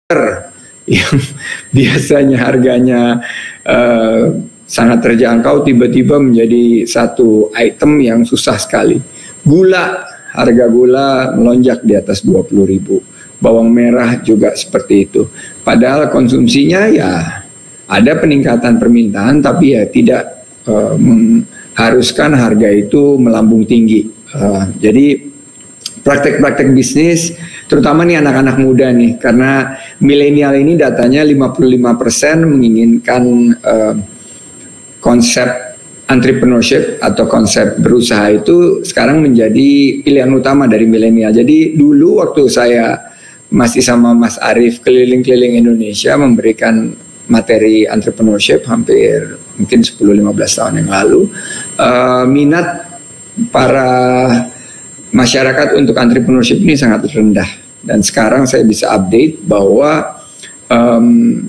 yang biasanya harganya sangat terjangkau tiba-tiba menjadi satu item yang susah sekali. Gula, harga gula melonjak di atas 20.000. Bawang merah juga seperti itu. Padahal konsumsinya ya ada peningkatan permintaan, tapi ya tidak mengharuskan harga itu melambung tinggi. Jadi praktek-praktek bisnis, terutama nih anak-anak muda nih, karena milenial ini datanya 55% menginginkan konsep entrepreneurship atau konsep berusaha itu sekarang menjadi pilihan utama dari milenial. Jadi dulu waktu saya masih sama Mas Arief keliling-keliling Indonesia memberikan materi entrepreneurship hampir mungkin 10-15 tahun yang lalu, minat para masyarakat untuk entrepreneurship ini sangat rendah. Dan sekarang saya bisa update bahwa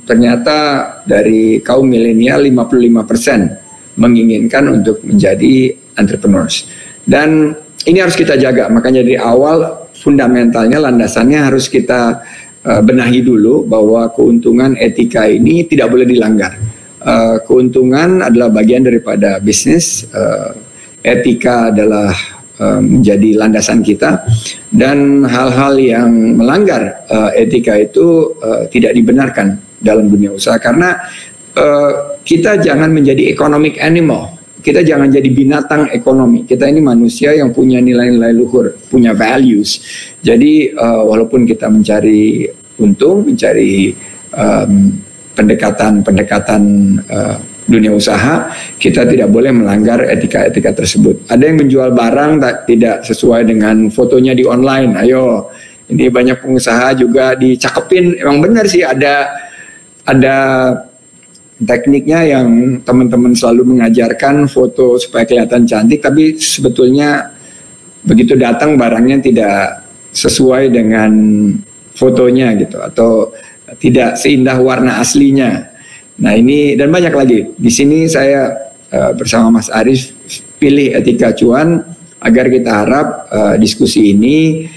ternyata dari kaum milenial 55% menginginkan untuk menjadi entrepreneurs. Dan ini harus kita jaga, makanya dari awal fundamentalnya, landasannya harus kita benahi dulu bahwa keuntungan etika ini tidak boleh dilanggar. Keuntungan adalah bagian daripada bisnis, etika adalah menjadi landasan kita, dan hal-hal yang melanggar etika itu tidak dibenarkan dalam dunia usaha, karena kita jangan menjadi economic animal, kita jangan jadi binatang ekonomi. Kita ini manusia yang punya nilai-nilai luhur, punya values. Jadi walaupun kita mencari untung, mencari pendekatan-pendekatan dunia usaha, kita tidak boleh melanggar etika-etika tersebut. Ada yang menjual barang tidak sesuai dengan fotonya di online. Ayo, ini banyak pengusaha juga dicakepin. Emang benar sih ada tekniknya yang teman-teman selalu mengajarkan foto supaya kelihatan cantik, tapi sebetulnya begitu datang barangnya tidak sesuai dengan fotonya gitu, atau tidak seindah warna aslinya. Nah ini dan banyak lagi. Di sini saya bersama Mas Arief pilih etika cuan agar kita harap diskusi ini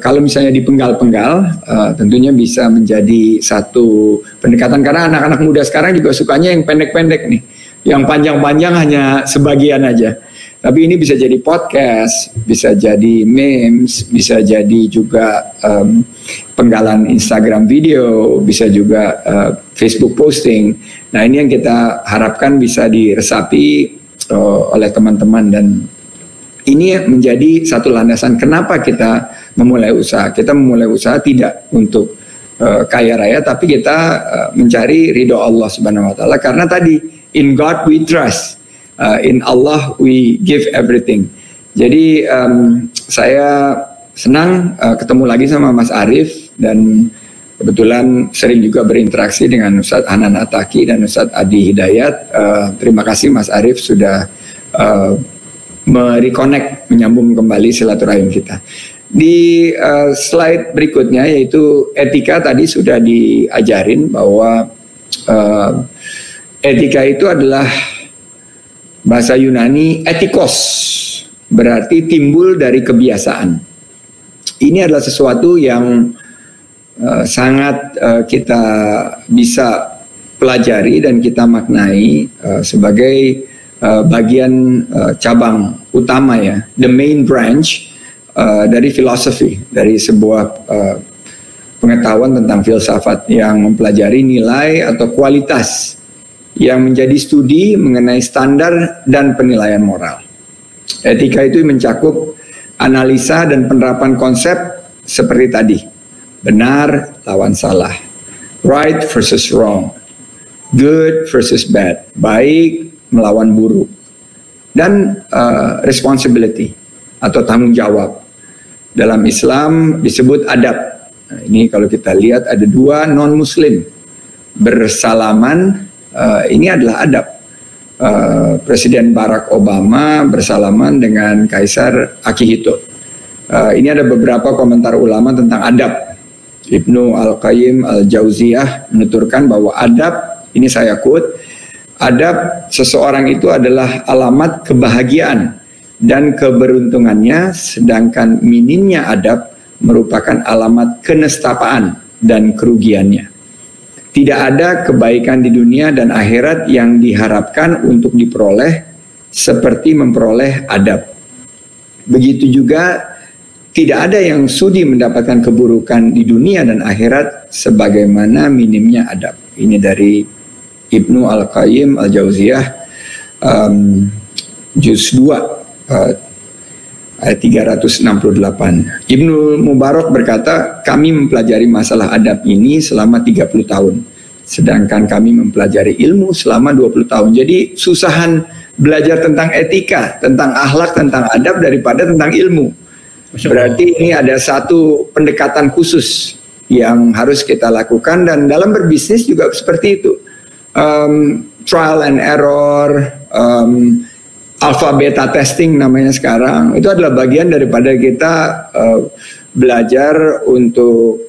kalau misalnya dipenggal-penggal tentunya bisa menjadi satu pendekatan, karena anak-anak muda sekarang juga sukanya yang pendek-pendek nih, yang panjang-panjang hanya sebagian aja. Tapi ini bisa jadi podcast, bisa jadi memes, bisa jadi juga penggalan Instagram video, bisa juga Facebook posting. Nah ini yang kita harapkan bisa diresapi oleh teman-teman, dan ini menjadi satu landasan kenapa kita memulai usaha. Kita memulai usaha tidak untuk kaya raya, tapi kita mencari ridho Allah Subhanahu Wa Taala, karena tadi in God we trust. In Allah we give everything. Jadi saya senang ketemu lagi sama Mas Arief, dan kebetulan sering juga berinteraksi dengan Ustadz Hanan Ataki dan Ustadz Adi Hidayat. Terima kasih Mas Arief sudah mereconnect, menyambung kembali silaturahim kita. Di slide berikutnya yaitu etika, tadi sudah diajarin bahwa etika itu adalah bahasa Yunani etikos, berarti timbul dari kebiasaan. Ini adalah sesuatu yang sangat kita bisa pelajari dan kita maknai sebagai bagian cabang utama ya, the main branch dari filosofi, dari sebuah pengetahuan tentang filsafat yang mempelajari nilai atau kualitas yang menjadi studi mengenai standar dan penilaian moral. Etika itu mencakup analisa dan penerapan konsep seperti tadi. Benar lawan salah, right versus wrong, good versus bad, baik melawan buruk, dan responsibility atau tanggung jawab. Dalam Islam disebut adab. Nah, ini kalau kita lihat ada dua non-muslim bersalaman. Ini adalah adab. Presiden Barack Obama bersalaman dengan Kaisar Akihito. Ini ada beberapa komentar ulama tentang adab. Ibnu Al-Qayyim Al-Jauziyah menuturkan bahwa adab, ini saya quote, adab seseorang itu adalah alamat kebahagiaan dan keberuntungannya, sedangkan minimnya adab merupakan alamat kenestapaan dan kerugiannya. Tidak ada kebaikan di dunia dan akhirat yang diharapkan untuk diperoleh seperti memperoleh adab. Begitu juga tidak ada yang sudi mendapatkan keburukan di dunia dan akhirat sebagaimana minimnya adab. Ini dari Ibnu Al-Qayyim Al-Jauziyah, juz 2, ayat 368. Ibnu Mubarak berkata, kami mempelajari masalah adab ini selama 30 tahun. Sedangkan kami mempelajari ilmu selama 20 tahun. Jadi susahan belajar tentang etika, tentang akhlak, tentang adab daripada tentang ilmu. Berarti ini ada satu pendekatan khusus yang harus kita lakukan, dan dalam berbisnis juga seperti itu. Trial and error, alpha beta testing namanya sekarang, itu adalah bagian daripada kita belajar untuk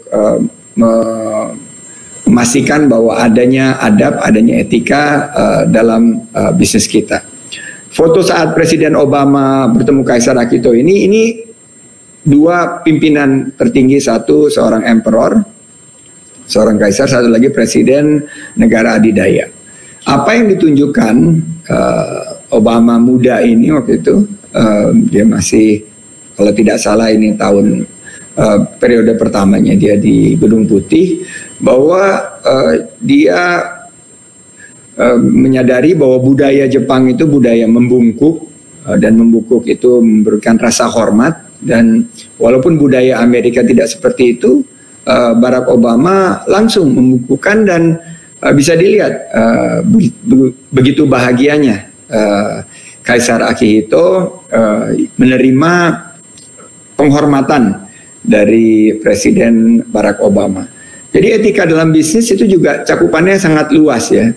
memastikan bahwa adanya adab, adanya etika dalam bisnis kita. Foto saat Presiden Obama bertemu Kaisar Akihito ini dua pimpinan tertinggi, satu seorang emperor, seorang kaisar, satu lagi presiden negara adidaya. Apa yang ditunjukkan Obama muda ini waktu itu, dia masih, kalau tidak salah ini tahun periode pertamanya dia di Gedung Putih, bahwa dia menyadari bahwa budaya Jepang itu budaya membungkuk, dan membungkuk itu memberikan rasa hormat. Dan walaupun budaya Amerika tidak seperti itu, Barack Obama langsung membungkukkan, dan bisa dilihat begitu bahagianya Kaisar Akihito menerima penghormatan dari Presiden Barack Obama. Jadi etika dalam bisnis itu juga cakupannya sangat luas ya.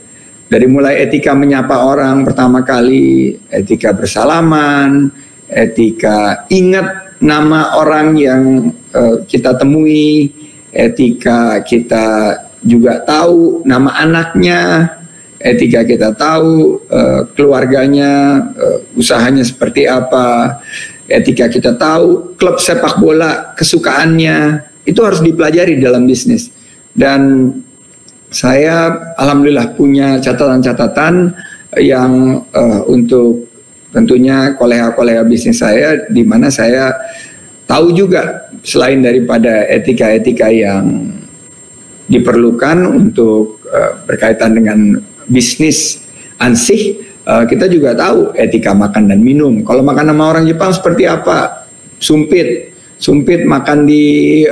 Dari mulai etika menyapa orang pertama kali, etika bersalaman, etika ingat nama orang yang kita temui, etika kita juga tahu nama anaknya, etika kita tahu keluarganya, usahanya seperti apa, etika kita tahu klub sepak bola kesukaannya, itu harus dipelajari dalam bisnis. Dan saya alhamdulillah punya catatan-catatan yang untuk tentunya kolega-kolega bisnis saya, di mana saya tahu juga selain daripada etika-etika yang diperlukan untuk berkaitan dengan bisnis ansih, kita juga tahu etika makan dan minum. Kalau makan sama orang Jepang seperti apa? Sumpit makan di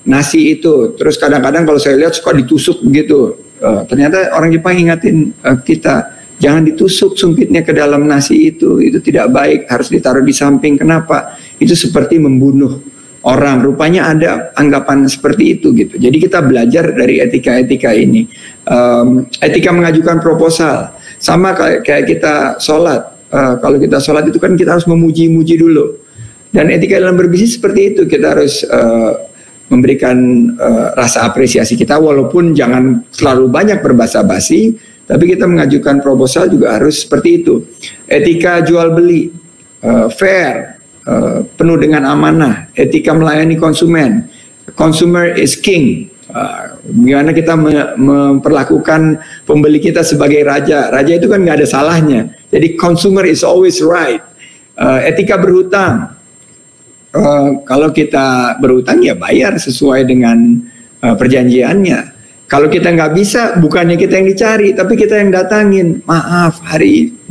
nasi itu. Terus kadang-kadang kalau saya lihat suka ditusuk begitu. Ternyata orang Jepang ingatin kita, jangan ditusuk sumpitnya ke dalam nasi itu tidak baik, harus ditaruh di samping. Kenapa? Itu seperti membunuh orang. Rupanya ada anggapan seperti itu gitu. Jadi kita belajar dari etika-etika ini. Etika mengajukan proposal, sama kayak kita sholat. Kalau kita sholat itu kan kita harus memuji-muji dulu. Dan etika dalam berbisnis seperti itu, kita harus memberikan rasa apresiasi kita, walaupun jangan terlalu banyak berbasa-basi. Tapi kita mengajukan proposal juga harus seperti itu. Etika jual beli, fair, penuh dengan amanah. Etika melayani konsumen, consumer is king. Bagaimana kita memperlakukan pembeli kita sebagai raja. Raja itu kan nggak ada salahnya. Jadi consumer is always right. Etika berhutang. Kalau kita berhutang ya bayar sesuai dengan perjanjiannya. Kalau kita nggak bisa, bukannya kita yang dicari, tapi kita yang datangin. Maaf,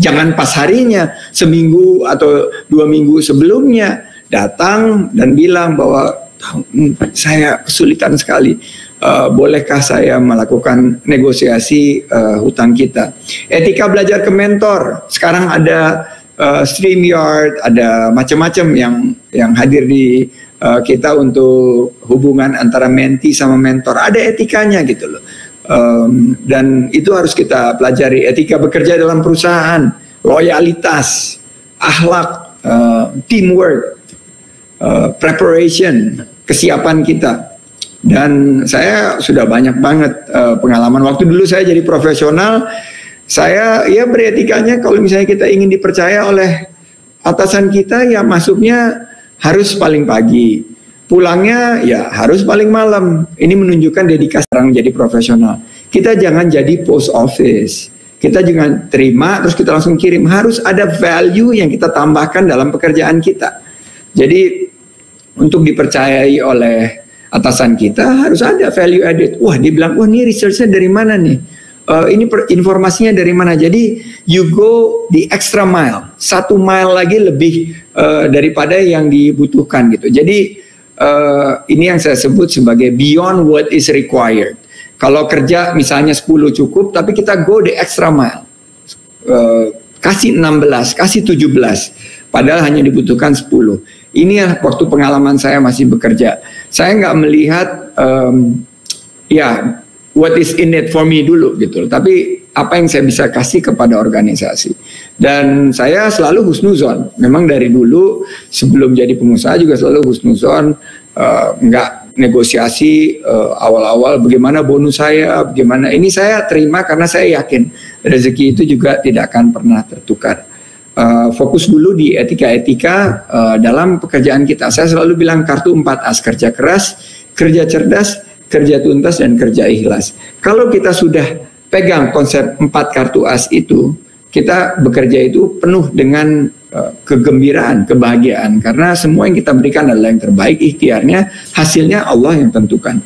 jangan pas harinya, seminggu atau 2 minggu sebelumnya datang dan bilang bahwa saya kesulitan sekali. Bolehkah saya melakukan negosiasi hutang kita? Etika belajar ke mentor. Sekarang ada StreamYard, ada macam-macam yang hadir di kita untuk hubungan antara menti sama mentor. Ada etikanya gitu loh. Dan itu harus kita pelajari. Etika bekerja dalam perusahaan, loyalitas, akhlak, teamwork, preparation, kesiapan kita. Dan saya sudah banyak banget pengalaman. Waktu dulu saya jadi profesional, saya ya beretikanya kalau misalnya kita ingin dipercaya oleh atasan kita, ya masuknya harus paling pagi. Pulangnya ya harus paling malam. Ini menunjukkan dedikasi orang jadi profesional. Kita jangan jadi post office. Kita jangan terima terus kita langsung kirim. Harus ada value yang kita tambahkan dalam pekerjaan kita. Jadi untuk dipercayai oleh atasan kita harus ada value added. Wah, dia bilang, wah ini researchnya dari mana nih? Ini informasinya dari mana? Jadi you go the extra mile, 1 mile lagi lebih daripada yang dibutuhkan gitu. Jadi ini yang saya sebut sebagai beyond what is required. Kalau kerja misalnya 10 cukup, tapi kita go the extra mile. Kasih 16, kasih 17. Padahal hanya dibutuhkan 10. Ini ya waktu pengalaman saya masih bekerja. Saya nggak melihat ya what is in it for me dulu gitu. Tapi apa yang saya bisa kasih kepada organisasi. Dan saya selalu husnuzon. Memang dari dulu sebelum jadi pengusaha juga selalu husnuzon. Nggak negosiasi awal-awal bagaimana bonus saya, bagaimana ini saya terima karena saya yakin rezeki itu juga tidak akan pernah tertukar. Fokus dulu di etika-etika dalam pekerjaan kita. Saya selalu bilang kartu 4As, kerja keras, kerja cerdas, kerja tuntas, dan kerja ikhlas. Kalau kita sudah pegang konsep 4 kartu as itu, kita bekerja itu penuh dengan kegembiraan, kebahagiaan. Karena semua yang kita berikan adalah yang terbaik, ikhtiarnya, hasilnya Allah yang tentukan.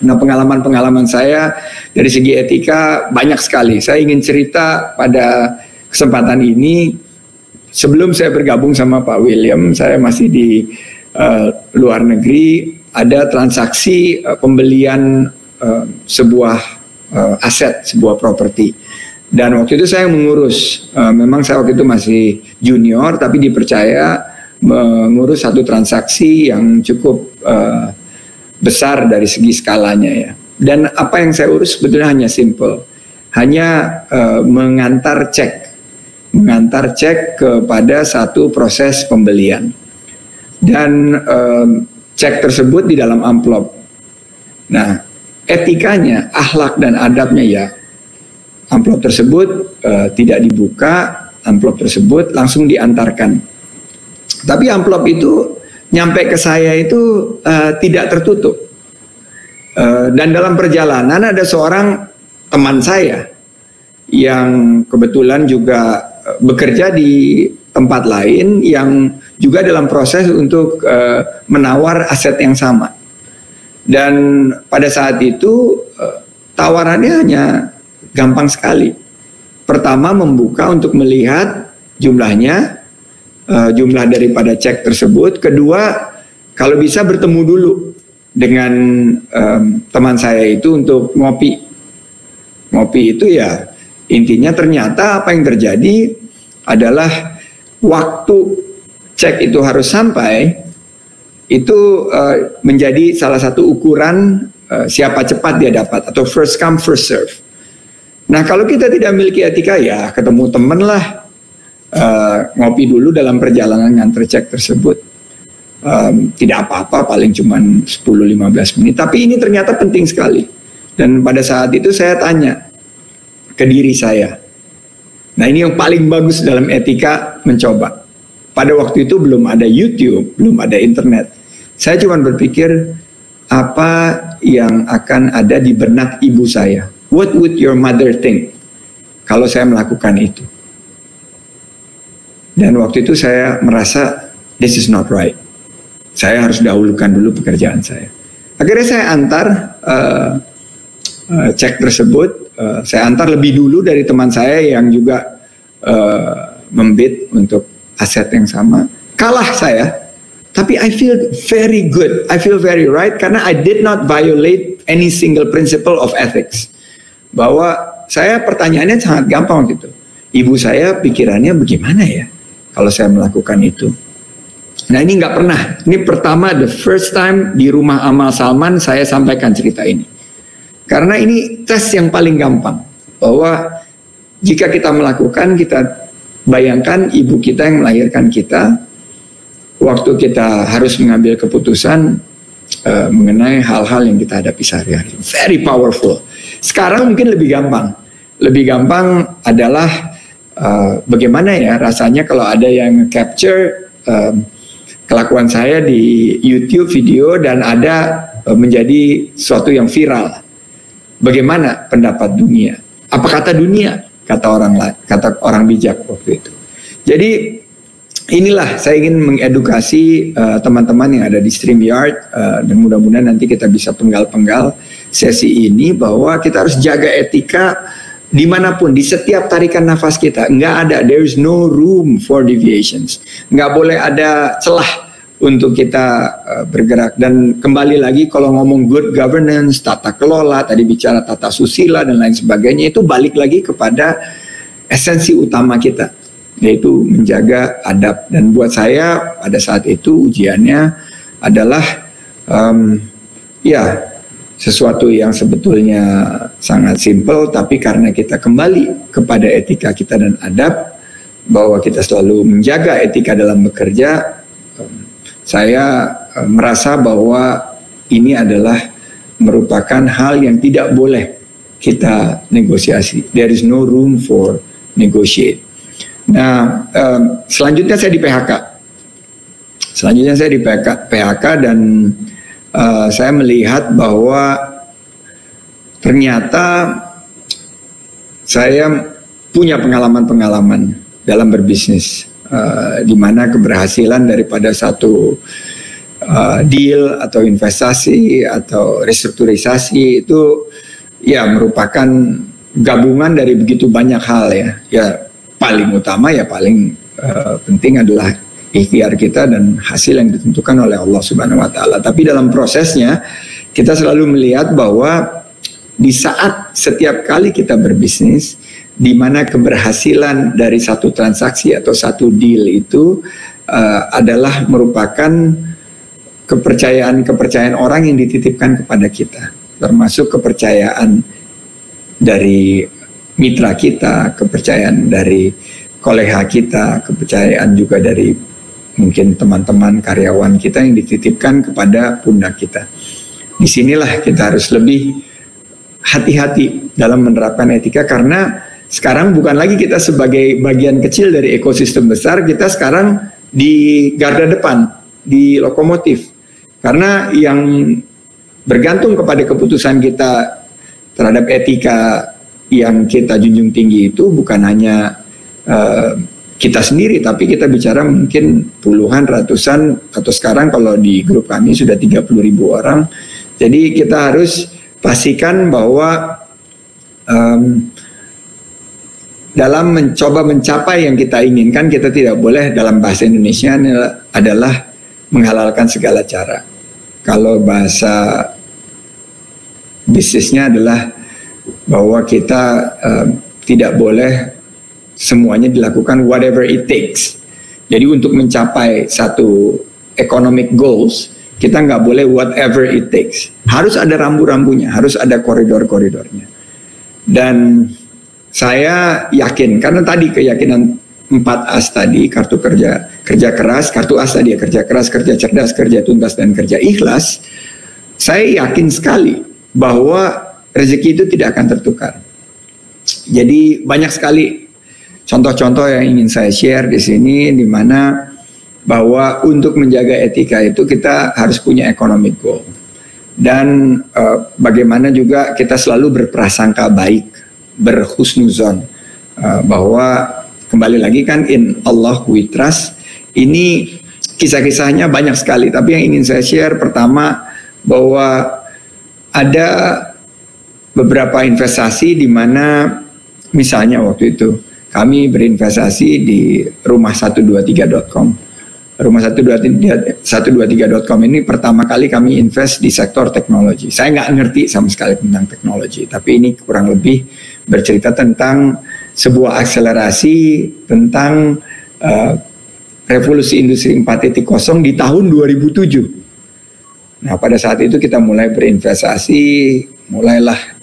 Nah, pengalaman-pengalaman saya dari segi etika banyak sekali. Saya ingin cerita pada kesempatan ini. Sebelum saya bergabung sama Pak William, saya masih di luar negeri. Ada transaksi pembelian sebuah aset, sebuah properti. Dan waktu itu saya mengurus, memang saya waktu itu masih junior, tapi dipercaya mengurus satu transaksi yang cukup besar dari segi skalanya ya. Dan apa yang saya urus sebetulnya hanya simple, hanya mengantar cek kepada satu proses pembelian. Dan cek tersebut di dalam amplop. Nah, etikanya, akhlak dan adabnya ya, amplop tersebut tidak dibuka, amplop tersebut langsung diantarkan. Tapi amplop itu nyampe ke saya itu tidak tertutup. Dan dalam perjalanan ada seorang teman saya yang kebetulan juga bekerja di tempat lain yang juga dalam proses untuk menawar aset yang sama. Dan pada saat itu tawarannya hanya gampang sekali. Pertama, membuka untuk melihat jumlahnya, jumlah daripada cek tersebut. Kedua, kalau bisa bertemu dulu dengan teman saya itu untuk ngopi. Ngopi itu ya intinya ternyata apa yang terjadi adalah waktu cek itu harus sampai itu menjadi salah satu ukuran siapa cepat dia dapat atau first come first serve. Nah, kalau kita tidak memiliki etika ya ketemu temen lah, ngopi dulu dalam perjalanan nganter cek tersebut. Tidak apa-apa, paling cuma 10-15 menit. Tapi ini ternyata penting sekali. Dan pada saat itu saya tanya ke diri saya. Nah, ini yang paling bagus dalam etika mencoba. Pada waktu itu belum ada YouTube, belum ada internet. Saya cuma berpikir apa yang akan ada di benak ibu saya. What would your mother think kalau saya melakukan itu? Dan waktu itu saya merasa this is not right. Saya harus dahulukan dulu pekerjaan saya. Akhirnya saya antar cek tersebut. Saya antar lebih dulu dari teman saya yang juga membid untuk aset yang sama. Kalah saya. Tapi I feel very good. I feel very right karena I did not violate any single principle of ethics. Bahwa saya pertanyaannya sangat gampang gitu. Ibu saya pikirannya bagaimana ya kalau saya melakukan itu. Nah, ini nggak pernah. Ini pertama, the first time di rumah Amal Salman saya sampaikan cerita ini. Karena ini tes yang paling gampang. Bahwa jika kita melakukan, kita bayangkan ibu kita yang melahirkan kita. Waktu kita harus mengambil keputusan mengenai hal-hal yang kita hadapi sehari-hari. Very powerful. Sekarang mungkin lebih gampang. Lebih gampang adalah bagaimana ya rasanya kalau ada yang capture kelakuan saya di YouTube video dan ada menjadi sesuatu yang viral. Bagaimana pendapat dunia? Apa kata dunia? Kata orang bijak waktu itu. Jadi inilah saya ingin mengedukasi teman-teman yang ada di StreamYard, dan mudah-mudahan nanti kita bisa penggal-penggal sesi ini bahwa kita harus jaga etika dimanapun, di setiap tarikan nafas kita. Nggak ada, there is no room for deviations. Nggak boleh ada celah untuk kita bergerak. Dan kembali lagi kalau ngomong good governance, tata kelola, tadi bicara tata susila dan lain sebagainya, itu balik lagi kepada esensi utama kita, yaitu menjaga adab. Dan buat saya pada saat itu ujiannya adalah sesuatu yang sebetulnya sangat simple, tapi karena kita kembali kepada etika kita dan adab, bahwa kita selalu menjaga etika dalam bekerja, saya merasa bahwa ini adalah merupakan hal yang tidak boleh kita negosiasi. There is no room for negotiate. Nah, selanjutnya saya di PHK. Dan saya melihat bahwa ternyata saya punya pengalaman-pengalaman dalam berbisnis, di mana keberhasilan daripada satu deal atau investasi atau restrukturisasi itu ya merupakan gabungan dari begitu banyak hal ya. Ya paling utama, ya paling penting adalah ikhtiar kita dan hasil yang ditentukan oleh Allah Subhanahu wa taala. Tapi dalam prosesnya kita selalu melihat bahwa di saat setiap kali kita berbisnis, di mana keberhasilan dari satu transaksi atau satu deal itu adalah merupakan kepercayaan orang yang dititipkan kepada kita, termasuk kepercayaan dari mitra kita, kepercayaan dari kolega kita, kepercayaan juga dari mungkin teman-teman karyawan kita yang dititipkan kepada pundak kita. Disinilah kita harus lebih hati-hati dalam menerapkan etika, karena sekarang bukan lagi kita sebagai bagian kecil dari ekosistem besar, kita sekarang di garda depan, di lokomotif. Karena yang bergantung kepada keputusan kita terhadap etika yang kita junjung tinggi itu bukan hanya kita sendiri, tapi kita bicara mungkin puluhan, ratusan, atau sekarang kalau di grup kami sudah 30.000 orang. Jadi kita harus pastikan bahwa dalam mencoba mencapai yang kita inginkan, kita tidak boleh, dalam bahasa Indonesia adalah menghalalkan segala cara. Kalau bahasa bisnisnya adalah bahwa kita tidak boleh semuanya dilakukan whatever it takes. Jadi untuk mencapai satu economic goals, kita nggak boleh whatever it takes. Harus ada rambu-rambunya, harus ada koridor-koridornya. Dan saya yakin, karena tadi keyakinan 4As tadi, kartu kerja keras, kartu As tadi ya, kerja keras, kerja cerdas, kerja tuntas, dan kerja ikhlas. Saya yakin sekali bahwa rezeki itu tidak akan tertukar. Jadi banyak sekali contoh-contoh yang ingin saya share di sini, di mana bahwa untuk menjaga etika itu kita harus punya economic goal. Dan bagaimana juga kita selalu berprasangka baik, berhusnuzon, bahwa kembali lagi kan in Allah we trust. Ini kisah-kisahnya banyak sekali, tapi yang ingin saya share pertama bahwa ada beberapa investasi di mana misalnya waktu itu kami berinvestasi di rumah123.com. Rumah123.com ini pertama kali kami invest di sektor teknologi. Saya nggak ngerti sama sekali tentang teknologi, tapi ini kurang lebih bercerita tentang sebuah akselerasi tentang revolusi industri 4.0 di tahun 2007. Nah, pada saat itu kita mulai berinvestasi, mulailah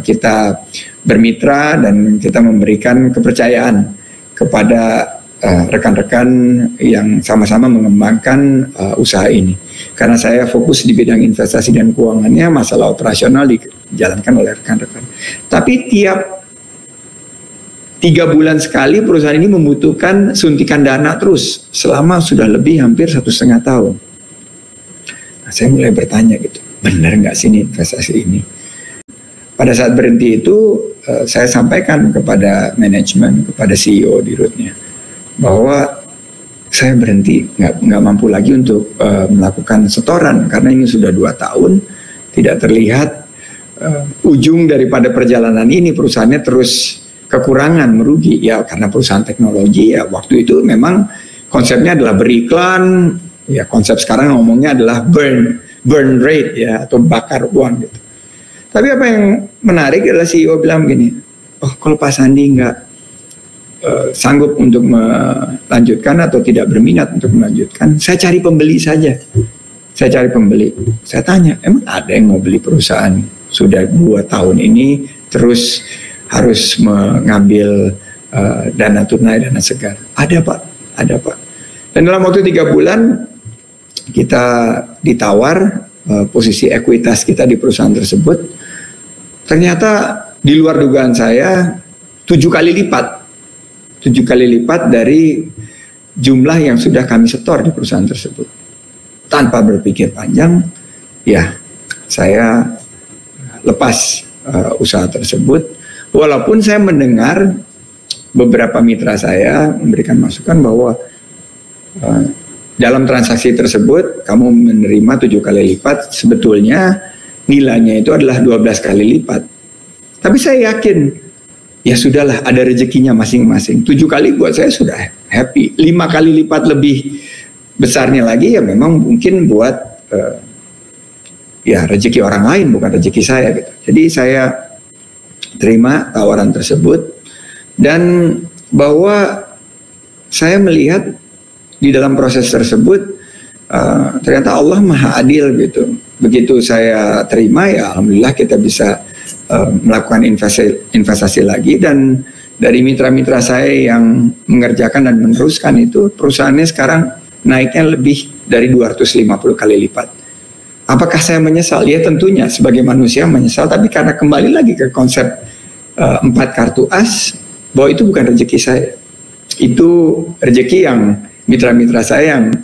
kita bermitra dan kita memberikan kepercayaan kepada rekan-rekan yang sama-sama mengembangkan usaha ini. Karena saya fokus di bidang investasi dan keuangannya, masalah operasional dijalankan oleh rekan-rekan. Tapi tiap 3 bulan sekali perusahaan ini membutuhkan suntikan dana terus selama sudah lebih hampir 1,5 tahun. Nah, saya mulai bertanya gitu, benar nggak sih ini investasi ini? Pada saat berhenti itu saya sampaikan kepada manajemen, kepada CEO di Rootnya bahwa saya berhenti, nggak mampu lagi untuk melakukan setoran karena ini sudah 2 tahun tidak terlihat ujung daripada perjalanan ini. Perusahaannya terus kekurangan, merugi ya, karena perusahaan teknologi ya waktu itu memang konsepnya adalah beriklan ya, konsep sekarang ngomongnya adalah burn rate ya, atau bakar uang gitu. Tapi apa yang menarik adalah CEO bilang gini, oh kalau Pak Sandi nggak sanggup untuk melanjutkan atau tidak berminat untuk melanjutkan, saya cari pembeli saja. Saya cari pembeli. Saya tanya, emang ada yang mau beli perusahaan sudah 2 tahun ini terus harus mengambil dana tunai, dana segar? Ada Pak, ada Pak. Dan dalam waktu 3 bulan kita ditawar posisi ekuitas kita di perusahaan tersebut. Ternyata di luar dugaan saya 7 kali lipat dari jumlah yang sudah kami setor di perusahaan tersebut. Tanpa berpikir panjang, ya saya lepas usaha tersebut. Walaupun saya mendengar beberapa mitra saya memberikan masukan bahwa dalam transaksi tersebut kamu menerima 7 kali lipat, sebetulnya nilainya itu adalah 12 kali lipat. Tapi saya yakin, ya sudahlah, ada rezekinya masing-masing. 7 kali buat saya sudah happy. 5 kali lipat lebih besarnya lagi ya memang mungkin buat ya rezeki orang lain, bukan rezeki saya gitu. Jadi saya terima tawaran tersebut, dan bahwa saya melihat di dalam proses tersebut ternyata Allah Maha Adil gitu. Begitu saya terima, ya alhamdulillah kita bisa melakukan investasi lagi, dan dari mitra-mitra saya yang mengerjakan dan meneruskan itu, perusahaannya sekarang naiknya lebih dari 250 kali lipat. Apakah saya menyesal? Ya tentunya sebagai manusia menyesal, tapi karena kembali lagi ke konsep 4 kartu as, bahwa itu bukan rezeki saya. Itu rezeki yang mitra-mitra saya yang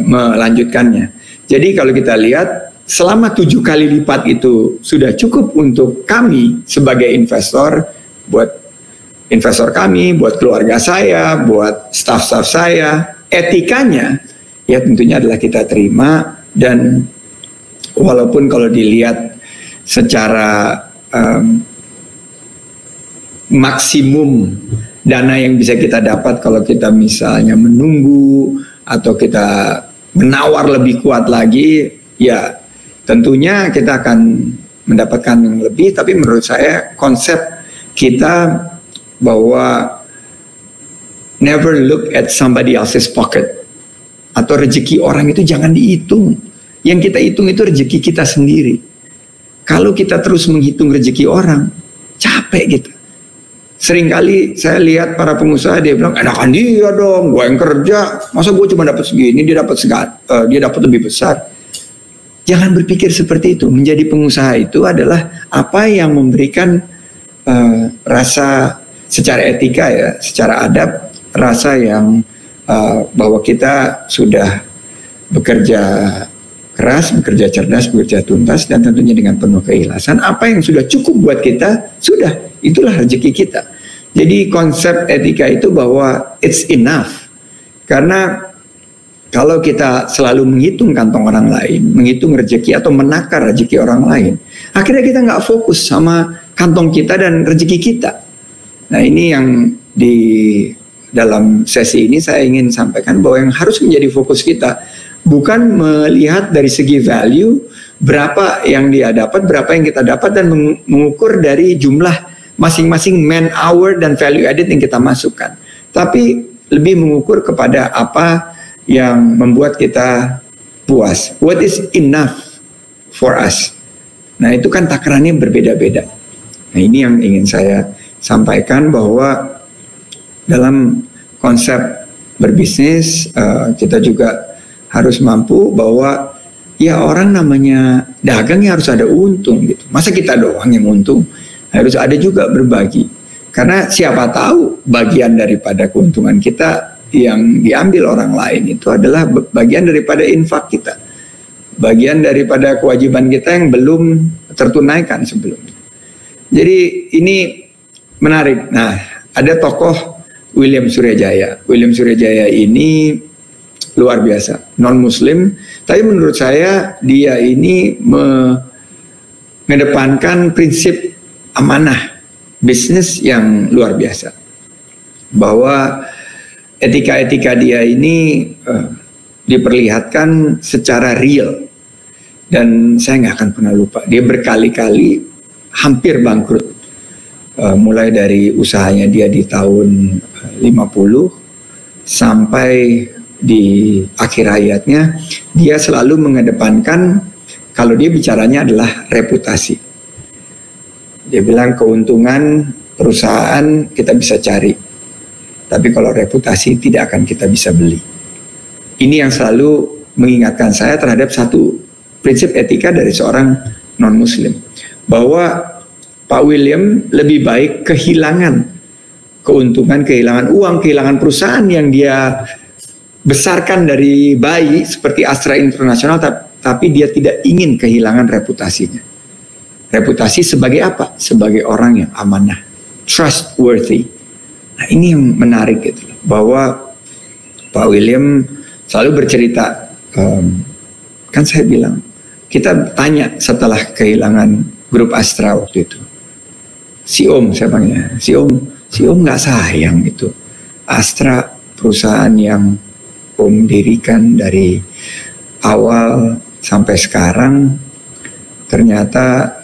melanjutkannya. Jadi kalau kita lihat, selama 7 kali lipat itu sudah cukup untuk kami sebagai investor, buat investor kami, buat keluarga saya, buat staff-staff saya. Etikanya ya tentunya adalah kita terima, dan walaupun kalau dilihat secara maksimum dana yang bisa kita dapat kalau kita misalnya menunggu atau kita menawar lebih kuat lagi, ya tentunya kita akan mendapatkan yang lebih. Tapi menurut saya konsep kita bahwa never look at somebody else's pocket, atau rezeki orang itu jangan dihitung. Yang kita hitung itu rezeki kita sendiri. Kalau kita terus menghitung rezeki orang, capek gitu. Seringkali saya lihat para pengusaha, dia bilang, enakan dia dong, gue yang kerja, masa gue cuma dapat segini, dia dapat lebih besar. Jangan berpikir seperti itu. Menjadi pengusaha itu adalah apa yang memberikan rasa secara etika ya, secara adab, rasa yang bahwa kita sudah bekerja keras, bekerja cerdas, bekerja tuntas, dan tentunya dengan penuh keikhlasan. Apa yang sudah cukup buat kita, sudah, itulah rezeki kita. Jadi konsep etika itu bahwa it's enough. Karena kalau kita selalu menghitung kantong orang lain, menghitung rezeki atau menakar rezeki orang lain, akhirnya kita nggak fokus sama kantong kita dan rezeki kita. Nah ini yang di dalam sesi ini saya ingin sampaikan, bahwa yang harus menjadi fokus kita bukan melihat dari segi value berapa yang dia dapat, berapa yang kita dapat, dan mengukur dari jumlah masing-masing man hour dan value added yang kita masukkan, tapi lebih mengukur kepada apa yang membuat kita puas. What is enough for us? Nah itu kan takarannya berbeda-beda. Nah ini yang ingin saya sampaikan, bahwa dalam konsep berbisnis kita juga harus mampu bahwa ya orang namanya dagang ya harus ada untung gitu. Masa kita doang yang untung? Harus ada juga berbagi. Karena siapa tahu bagian daripada keuntungan kita yang diambil orang lain itu adalah bagian daripada infak kita, bagian daripada kewajiban kita yang belum tertunaikan sebelumnya. Jadi ini menarik. Nah, ada tokoh William Suryajaya. William Suryajaya ini luar biasa, non-muslim, tapi menurut saya dia ini mengedepankan prinsip amanah bisnis yang luar biasa. Bahwa etika-etika dia ini diperlihatkan secara real. Dan saya nggak akan pernah lupa, dia berkali-kali hampir bangkrut. Mulai dari usahanya dia di tahun 50 sampai di akhir hayatnya, dia selalu mengedepankan kalau dia bicaranya adalah reputasi. Dia bilang keuntungan perusahaan kita bisa cari, tapi kalau reputasi tidak akan kita bisa beli. Ini yang selalu mengingatkan saya terhadap satu prinsip etika dari seorang non-muslim, bahwa Pak William lebih baik kehilangan keuntungan, kehilangan uang, kehilangan perusahaan yang dia besarkan dari bayi seperti Astra International, tapi dia tidak ingin kehilangan reputasinya. Reputasi sebagai apa? Sebagai orang yang amanah, trustworthy. Nah, ini yang menarik gitu, bahwa Pak William selalu bercerita, kan saya bilang, kita tanya setelah kehilangan grup Astra waktu itu, si Om saya panggilnya, si Om nggak sayang itu Astra, perusahaan yang Om dirikan dari awal sampai sekarang, ternyata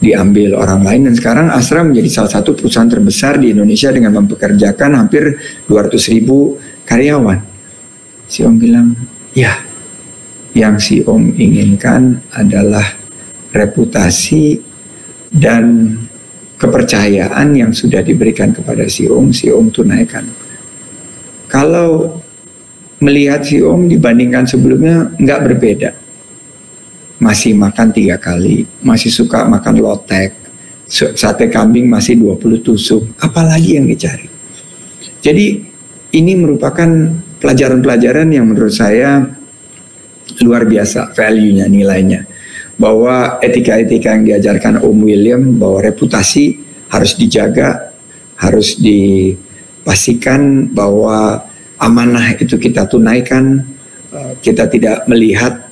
diambil orang lain, dan sekarang Astra menjadi salah satu perusahaan terbesar di Indonesia dengan mempekerjakan hampir 200.000 karyawan. Si Om bilang, ya, yang si Om inginkan adalah reputasi dan kepercayaan yang sudah diberikan kepada si Om tunaikan. Kalau melihat si Om dibandingkan sebelumnya nggak berbeda, masih makan 3 kali, masih suka makan lotek, sate kambing masih 20 tusuk, apalagi yang dicari. Jadi ini merupakan pelajaran-pelajaran yang menurut saya luar biasa value-nya, nilainya. Bahwa etika-etika yang diajarkan Om William, bahwa reputasi harus dijaga, harus dipastikan bahwa amanah itu kita tunaikan, kita tidak melihat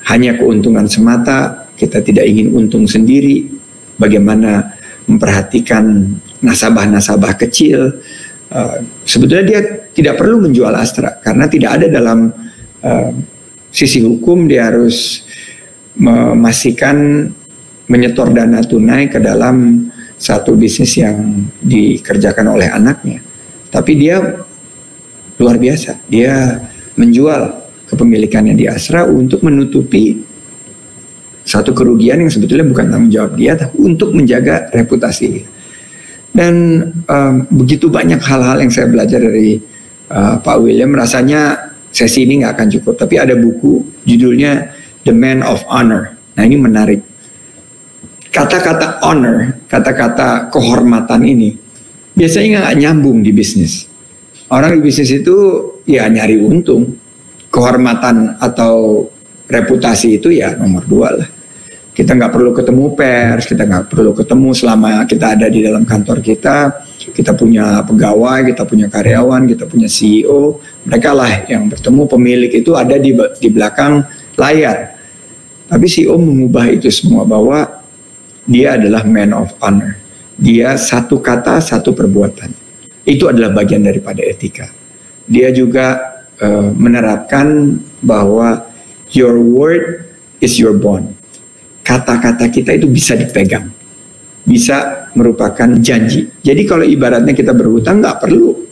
hanya keuntungan semata, kita tidak ingin untung sendiri, bagaimana memperhatikan nasabah-nasabah kecil. Sebetulnya dia tidak perlu menjual Astra, karena tidak ada dalam sisi hukum dia harus memastikan menyetor dana tunai ke dalam satu bisnis yang dikerjakan oleh anaknya. Tapi dia luar biasa, dia menjual kepemilikannya di Astra untuk menutupi satu kerugian yang sebetulnya bukan tanggung jawab dia, tapi untuk menjaga reputasi. Dan begitu banyak hal-hal yang saya belajar dari Pak William. Rasanya sesi ini nggak akan cukup, tapi ada buku judulnya The Man of Honor. Nah, ini menarik. Kata-kata honor, kata-kata kehormatan ini biasanya nggak nyambung di bisnis. Orang di bisnis itu ya nyari untung. Kehormatan atau reputasi itu ya nomor 2 lah. Kita nggak perlu ketemu pers, kita nggak perlu ketemu selama kita ada di dalam kantor kita. Kita punya pegawai, kita punya karyawan, kita punya CEO. Mereka lah yang bertemu, pemilik itu ada di belakang layar. Tapi CEO mengubah itu semua, bahwa dia adalah man of honor. Dia satu kata, satu perbuatan. Itu adalah bagian daripada etika. Dia juga menerapkan bahwa your word is your bond. Kata-kata kita itu bisa dipegang, bisa merupakan janji. Jadi kalau ibaratnya kita berhutang, nggak perlu.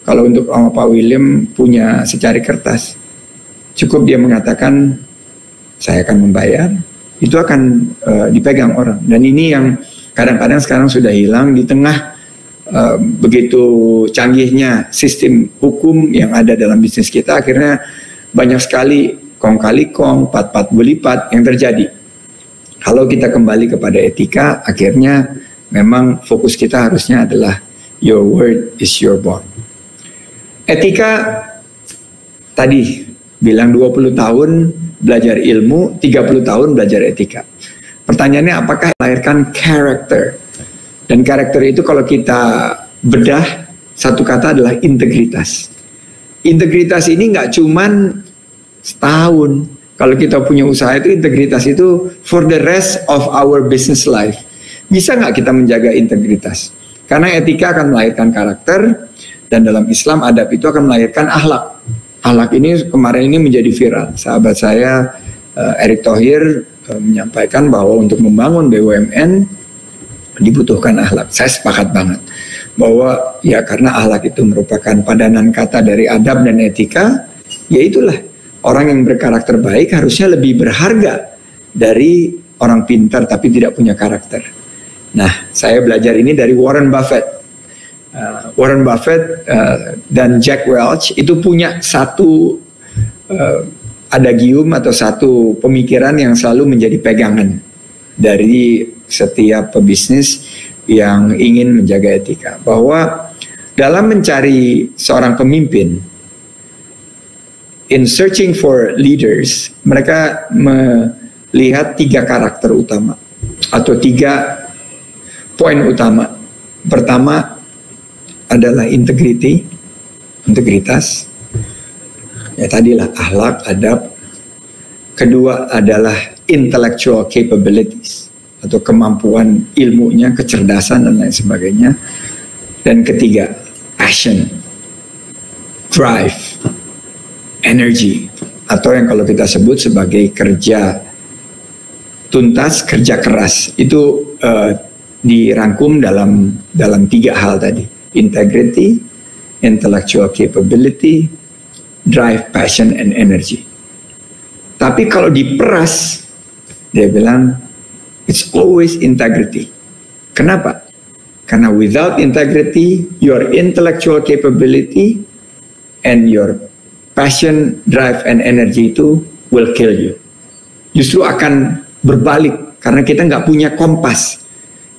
Kalau untuk Pak William punya secari kertas, cukup dia mengatakan saya akan membayar, itu akan dipegang orang. Dan ini yang kadang-kadang sekarang sudah hilang di tengah begitu canggihnya sistem hukum yang ada dalam bisnis kita. Akhirnya banyak sekali kong kali kong, pat pat belipat yang terjadi. Kalau kita kembali kepada etika, akhirnya memang fokus kita harusnya adalah your word is your bond. Etika tadi bilang 20 tahun belajar ilmu, 30 tahun belajar etika. Pertanyaannya apakah melahirkan karakter? Dan karakter itu kalau kita bedah, satu kata adalah integritas. Integritas ini nggak cuman setahun. Kalau kita punya usaha itu integritas itu for the rest of our business life. Bisa nggak kita menjaga integritas? Karena etika akan melahirkan karakter, dan dalam Islam adab itu akan melahirkan akhlak. Akhlak ini kemarin ini menjadi viral. Sahabat saya Erick Thohir menyampaikan bahwa untuk membangun BUMN dibutuhkan akhlak. Saya sepakat banget bahwa ya karena akhlak itu merupakan padanan kata dari adab dan etika, ya itulah orang yang berkarakter baik harusnya lebih berharga dari orang pintar tapi tidak punya karakter. Nah, saya belajar ini dari Warren Buffett. Warren Buffett dan Jack Welch itu punya satu adagium atau satu pemikiran yang selalu menjadi pegangan dari setiap pebisnis yang ingin menjaga etika, bahwa dalam mencari seorang pemimpin, in searching for leaders, mereka melihat 3 karakter utama atau 3 poin utama. Pertama adalah integritas. Ya tadilah akhlak, adab. Kedua adalah intellectual capabilities atau kemampuan ilmunya, kecerdasan dan lain sebagainya. Dan ketiga, passion, drive, energy, atau yang kalau kita sebut sebagai kerja tuntas, kerja keras. Itu dirangkum dalam 3 hal tadi: integrity, intellectual capability, drive, passion, and energy. Tapi kalau diperas, dia bilang it's always integrity. Kenapa? Karena without integrity, your intellectual capability and your passion, drive, and energy itu will kill you. Justru akan berbalik karena kita nggak punya kompas.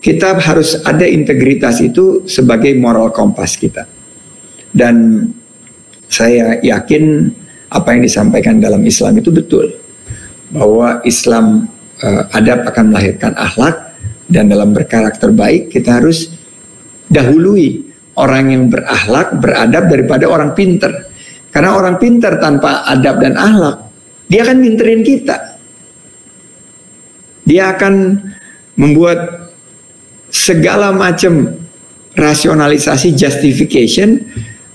Kita harus ada integritas itu sebagai moral kompas kita. Dan saya yakin apa yang disampaikan dalam Islam itu betul, bahwa Islam adab akan melahirkan akhlak, dan dalam berkarakter baik kita harus dahului orang yang berakhlak, beradab daripada orang pinter. Karena orang pinter tanpa adab dan akhlak, dia akan minterin kita. Dia akan membuat segala macam rasionalisasi, justification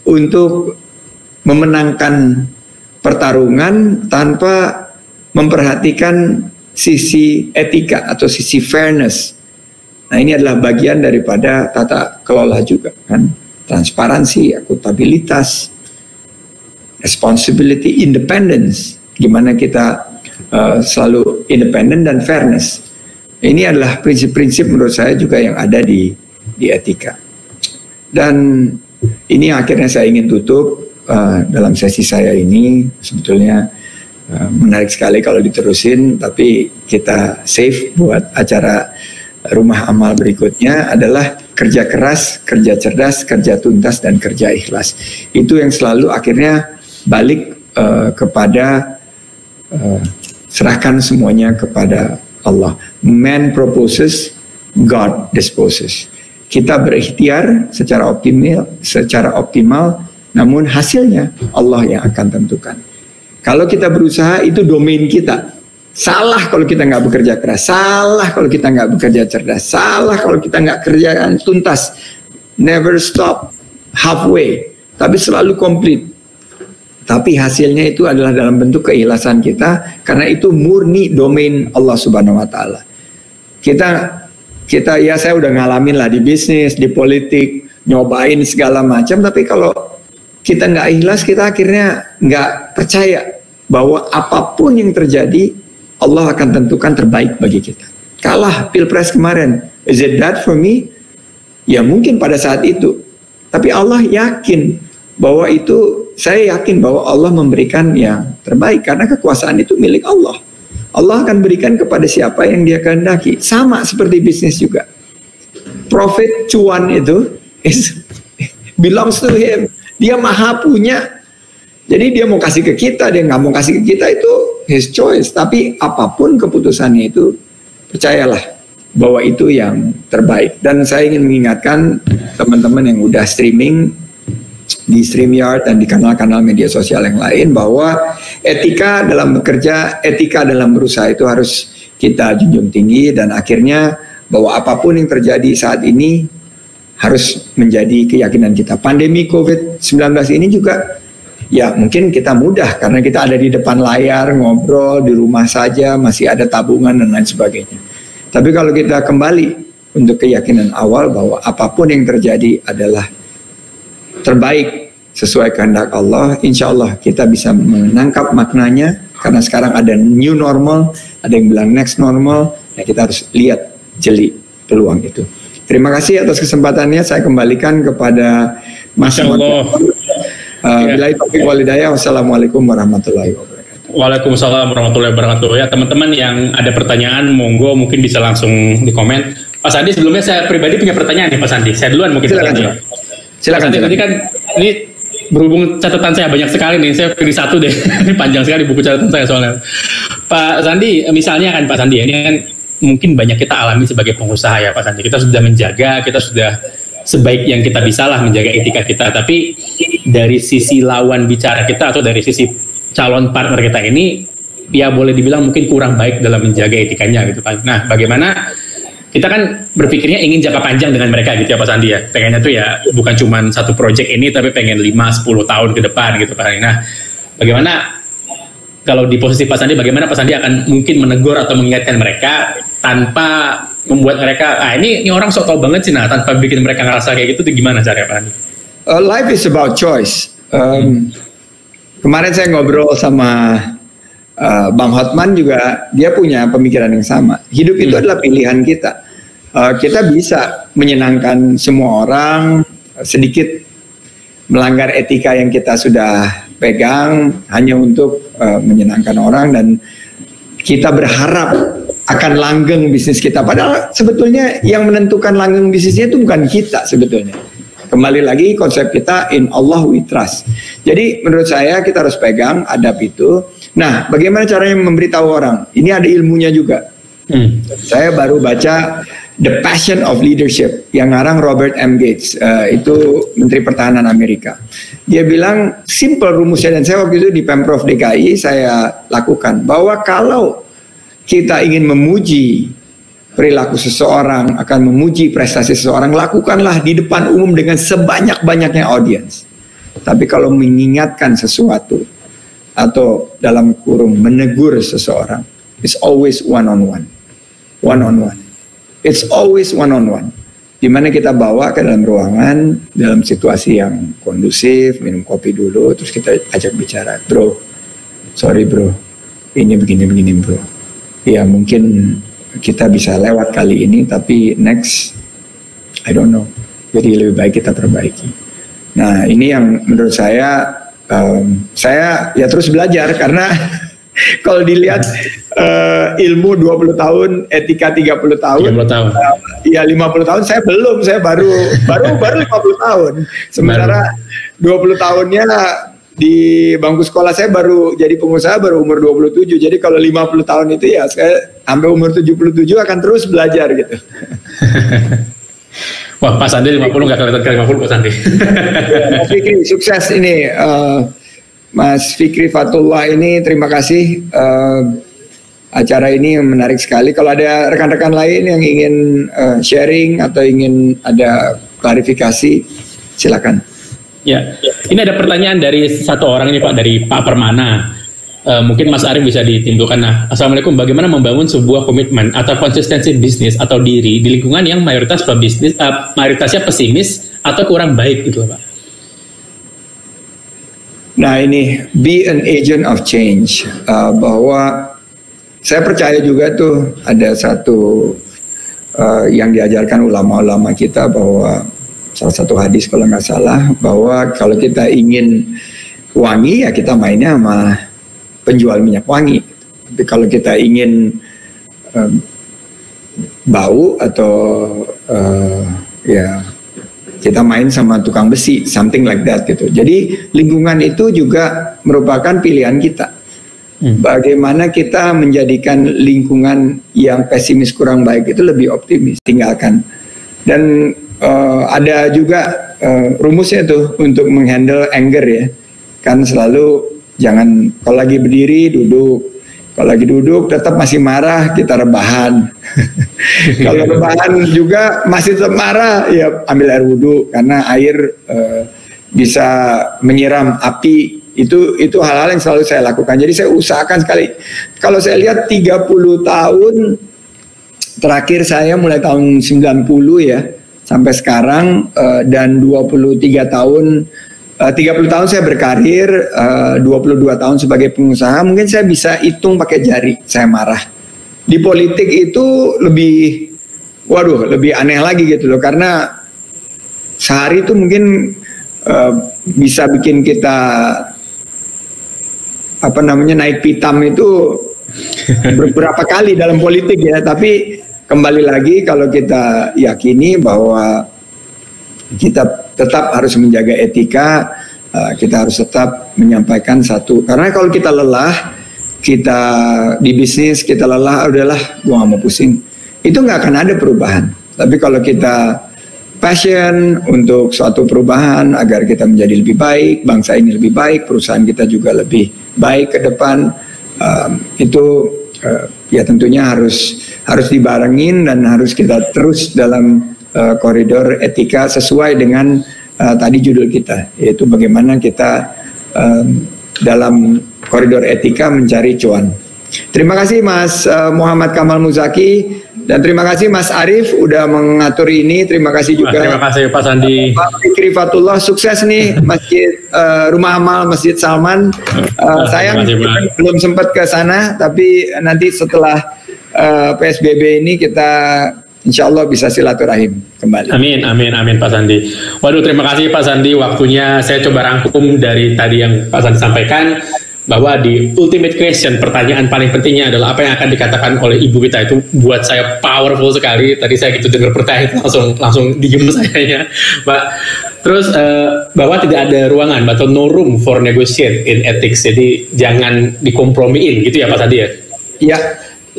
untuk memenangkan pertarungan tanpa memperhatikan sisi etika atau sisi fairness. Nah, ini adalah bagian daripada tata kelola juga kan. Transparansi, akuntabilitas, responsibility, independence. Gimana kita selalu independen dan fairness. Ini adalah prinsip-prinsip menurut saya juga yang ada di etika. Dan ini akhirnya saya ingin tutup dalam sesi saya ini. Sebetulnya menarik sekali kalau diterusin, tapi kita save buat acara rumah amal berikutnya adalah kerja keras, kerja cerdas, kerja tuntas, dan kerja ikhlas. Itu yang selalu akhirnya balik kepada serahkan semuanya kepada Allah. Man proposes, God disposes. Kita berikhtiar secara optimal, namun hasilnya Allah yang akan tentukan. Kalau kita berusaha, itu domain kita. Salah kalau kita nggak bekerja keras, salah kalau kita nggak bekerja cerdas, salah kalau kita nggak kerjaan tuntas. Never stop halfway, tapi selalu complete. Tapi hasilnya itu adalah dalam bentuk keikhlasan kita, karena itu murni domain Allah Subhanahu wa Ta'ala. Kita ya, saya udah ngalamin lah di bisnis, di politik, nyobain segala macam, tapi kalau kita nggak ikhlas, kita akhirnya nggak percaya bahwa apapun yang terjadi, Allah akan tentukan terbaik bagi kita. Kalah pilpres kemarin, is it that for me? Ya mungkin pada saat itu, tapi Allah yakin bahwa itu, saya yakin bahwa Allah memberikan yang terbaik, karena kekuasaan itu milik Allah. Allah akan berikan kepada siapa yang Dia kehendaki. Sama seperti bisnis juga. profit, cuan itu belongs to him. Dia maha punya. Jadi dia mau kasih ke kita, dia nggak mau kasih ke kita, itu his choice. Tapi apapun keputusannya itu, percayalah bahwa itu yang terbaik. Dan saya ingin mengingatkan teman-teman yang udah streaming di StreamYard dan di kanal-kanal media sosial yang lain, bahwa etika dalam bekerja, etika dalam berusaha itu harus kita junjung tinggi. Dan akhirnya bahwa apapun yang terjadi saat ini harus menjadi keyakinan kita. Pandemi COVID-19 ini juga, ya mungkin kita mudah karena kita ada di depan layar, ngobrol di rumah saja, masih ada tabungan dan lain sebagainya. Tapi kalau kita kembali untuk keyakinan awal bahwa apapun yang terjadi adalah terbaik sesuai kehendak Allah, insya Allah kita bisa menangkap maknanya. Karena sekarang ada new normal, ada yang bilang next normal, ya kita harus lihat jeli peluang itu. Terima kasih atas kesempatannya. Saya kembalikan kepada Mas Allah. Billahi taufiq wal hidayah. Wassalamualaikum warahmatullahi wabarakatuh. Waalaikumsalam warahmatullahi wabarakatuh. Ya teman-teman yang ada pertanyaan, monggo mungkin bisa langsung di komen. Pak Sandi, sebelumnya saya pribadi punya pertanyaan nih Pak Sandi. Saya duluan mungkin. Silakan. Tadi kan ini berhubung catatan saya banyak sekali nih. Saya pilih satu deh. Ini panjang sekali buku catatan saya soalnya. Pak Sandi, misalnya kan Pak Sandi, ini kan mungkin banyak kita alami sebagai pengusaha ya Pak Sandi. Kita sudah menjaga, kita sudah sebaik yang kita bisa lah menjaga etika kita. Tapi dari sisi lawan bicara kita atau dari sisi calon partner kita ini, ya boleh dibilang mungkin kurang baik dalam menjaga etikanya gitu Pak. Nah bagaimana kita kan berpikirnya ingin jangka panjang dengan mereka gitu ya Pak Sandi ya. Pengennya tuh ya bukan cuma satu project ini tapi pengen 5-10 tahun ke depan gitu Pak Sandi. Nah bagaimana kalau di posisi Pak Sandi, bagaimana Pak Sandi akan mungkin menegur atau mengingatkan mereka tanpa membuat mereka, ini orang sok tau banget sih, nah tanpa bikin mereka ngerasa kayak gitu, tuh gimana caranya Pak Sandi? Life is about choice. Kemarin saya ngobrol sama Bang Hotman juga, dia punya pemikiran yang sama. Hidup itu adalah pilihan kita. Kita bisa menyenangkan semua orang, sedikit melanggar etika yang kita sudah pegang hanya untuk menyenangkan orang, dan kita berharap akan langgeng bisnis kita. Padahal sebetulnya yang menentukan langgeng bisnisnya itu bukan kita sebetulnya. Kembali lagi konsep kita, in Allah we trust. Jadi menurut saya kita harus pegang adab itu. Nah, bagaimana caranya memberitahu orang? Ini ada ilmunya juga. Saya baru baca The Passion of Leadership yang ngarang Robert M. Gates, itu Menteri Pertahanan Amerika. Dia bilang simple rumusnya, dan saya waktu itu di Pemprov DKI saya lakukan, bahwa kalau kita ingin memuji perilaku seseorang, akan memuji prestasi seseorang, lakukanlah di depan umum dengan sebanyak-banyaknya audiens. Tapi kalau mengingatkan sesuatu atau dalam kurung menegur seseorang, it's always one-on-one. One-on-one. It's always one-on-one. Dimana kita bawa ke dalam ruangan, dalam situasi yang kondusif, minum kopi dulu, terus kita ajak bicara, bro, sorry bro, ini begini-begini bro. Ya mungkin kita bisa lewat kali ini, tapi next, I don't know. Jadi lebih baik kita perbaiki. Nah ini yang menurut saya ya terus belajar, karena kalau dilihat ilmu 20 tahun, etika 30 tahun, ya 50 tahun saya belum, saya baru 50 tahun. Sementara 20 tahunnya di bangku sekolah saya baru jadi pengusaha baru umur 27. Jadi kalau 50 tahun itu ya saya sampai umur 77 akan terus belajar gitu. Wah, Pak Sandi 50 nggak kelihatan ke 50 Pak Sandi. Mas Fikri, sukses ini. Mas Fikri Fatullah ini, terima kasih. Acara ini menarik sekali. Kalau ada rekan-rekan lain yang ingin sharing atau ingin ada klarifikasi, silakan. Ya, ini ada pertanyaan dari satu orang ini Pak, dari Pak Permana. Mungkin Mas Arif bisa ditimbulkan. Nah, Assalamualaikum, bagaimana membangun sebuah komitmen atau konsistensi bisnis atau diri di lingkungan yang mayoritasnya pesimis atau kurang baik gitu Pak? Nah ini, be an agent of change. Bahwa saya percaya juga tuh ada satu yang diajarkan ulama-ulama kita, bahwa salah satu hadis kalau nggak salah, bahwa kalau kita ingin wangi ya kita mainnya sama penjual minyak wangi. Tapi kalau kita ingin bau atau ya kita main sama tukang besi, something like that gitu. Jadi lingkungan itu juga merupakan pilihan kita. Bagaimana kita menjadikan lingkungan yang pesimis kurang baik itu lebih optimis, tinggalkan. Dan ada juga rumusnya tuh untuk menghandle anger ya. Kan selalu jangan, kalau lagi berdiri duduk, kalau lagi duduk tetap masih marah, kita rebahan. Kalau rebahan juga masih tetap marah, ya ambil air wudhu, karena air bisa menyiram api. Itu hal-hal yang selalu saya lakukan. Jadi saya usahakan sekali. Kalau saya lihat 30 tahun terakhir saya mulai tahun 90 ya sampai sekarang, dan 23 tahun 30 tahun saya berkarir, 22 tahun sebagai pengusaha, mungkin saya bisa hitung pakai jari saya marah. Di politik itu lebih aneh lagi gitu loh, karena sehari itu mungkin bisa bikin kita naik pitam itu beberapa kali dalam politik ya. Tapi kembali lagi, kalau kita yakini bahwa kita tetap harus menjaga etika, kita harus tetap menyampaikan satu. Karena kalau kita lelah, kita di bisnis kita lelah, udahlah gua gak mau pusing, itu gak akan ada perubahan. Tapi kalau kita passion untuk suatu perubahan agar kita menjadi lebih baik, bangsa ini lebih baik, perusahaan kita juga lebih baik ke depan, ya tentunya harus dibarengin dan harus kita terus dalam koridor etika sesuai dengan tadi judul kita, yaitu bagaimana kita dalam koridor etika mencari cuan. Terima kasih Mas Muhammad Kamal Muzaki, dan terima kasih Mas Arief udah mengatur ini. Terima kasih juga. Terima kasih Pak Sandi. Pak Fikri Fatullah, sukses nih Masjid Rumah Amal Masjid Salman. Sayang belum sempat ke sana, tapi nanti setelah PSBB ini kita insya Allah bisa silaturahim kembali. Amin Pak Sandi. Waduh, terima kasih Pak Sandi, waktunya saya coba rangkum dari tadi yang Pak Sandi sampaikan, bahwa di ultimate question, pertanyaan paling pentingnya adalah apa yang akan dikatakan oleh ibu kita. Itu buat saya powerful sekali. Tadi saya gitu dengar pertanyaan langsung diem sayanya, Pak. Terus bahwa tidak ada ruangan atau no room for negotiate in ethics. Jadi jangan dikompromiin gitu ya Pak Sandi ya? Iya.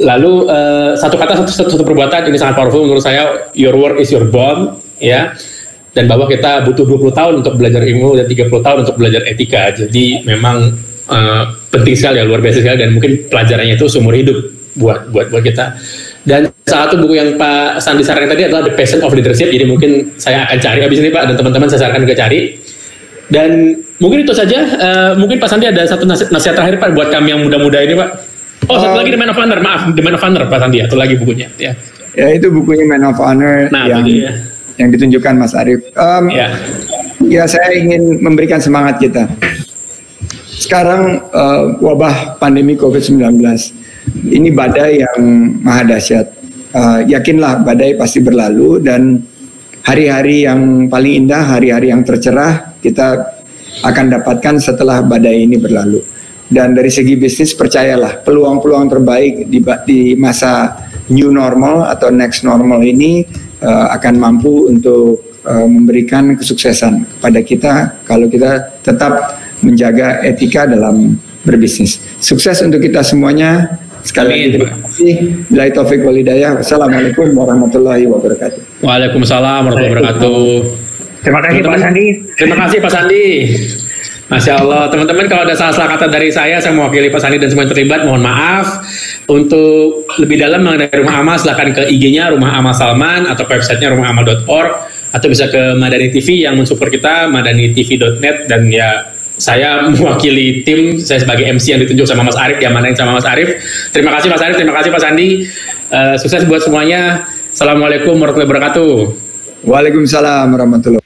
Lalu satu kata satu perbuatan ini sangat powerful menurut saya, your word is your bond ya. Dan bahwa kita butuh 20 tahun untuk belajar ilmu dan 30 tahun untuk belajar etika. Jadi memang penting sekali ya, luar biasa sekali, dan mungkin pelajarannya itu seumur hidup buat kita. Dan salah satu buku yang Pak Sandi sarankan tadi adalah The Passion of Leadership. Jadi mungkin saya akan cari habis ini Pak, dan teman-teman saya sarankan juga cari. Dan mungkin itu saja. Mungkin Pak Sandi ada satu nasihat terakhir Pak buat kami yang muda-muda ini Pak. Oh, satu lagi The Man of Honor, maaf, The Man of Honor Pak Sandi, atau lagi bukunya ya. Ya, itu bukunya Man of Honor yang ditunjukkan Mas Arief. Ya, saya ingin memberikan semangat kita. Sekarang wabah pandemi COVID-19 ini badai yang maha dahsyat. Yakinlah badai pasti berlalu, dan hari-hari yang paling indah, hari-hari yang tercerah kita akan dapatkan setelah badai ini berlalu. Dan dari segi bisnis, percayalah, peluang-peluang terbaik di masa new normal atau next normal ini akan mampu untuk memberikan kesuksesan kepada kita kalau kita tetap menjaga etika dalam berbisnis. Sukses untuk kita semuanya. Sekali lagi terima kasih. Billahi taufiq wal hidayah. Wassalamualaikum warahmatullahi wabarakatuh. Waalaikumsalam warahmatullahi wabarakatuh. Terima kasih Pak Sandi. Terima kasih Pak Sandi. Masya Allah, teman-teman, kalau ada salah kata dari saya mewakili Pak Sandi dan semua yang terlibat, mohon maaf. Untuk lebih dalam mengenai Rumah Amal, silahkan ke IG-nya Rumah Amal Salman atau websitenya rumahamal.org, atau bisa ke Madani TV yang mensupport kita, madanitv.net. Dan ya, saya mewakili tim, saya sebagai MC yang ditunjuk sama Mas Arief, diamanahin sama Mas Arief. Terima kasih Mas Arief, terima kasih Pak Sandi. Sukses buat semuanya. Assalamualaikum warahmatullahi wabarakatuh. Waalaikumsalam warahmatullahi wabarakatuh.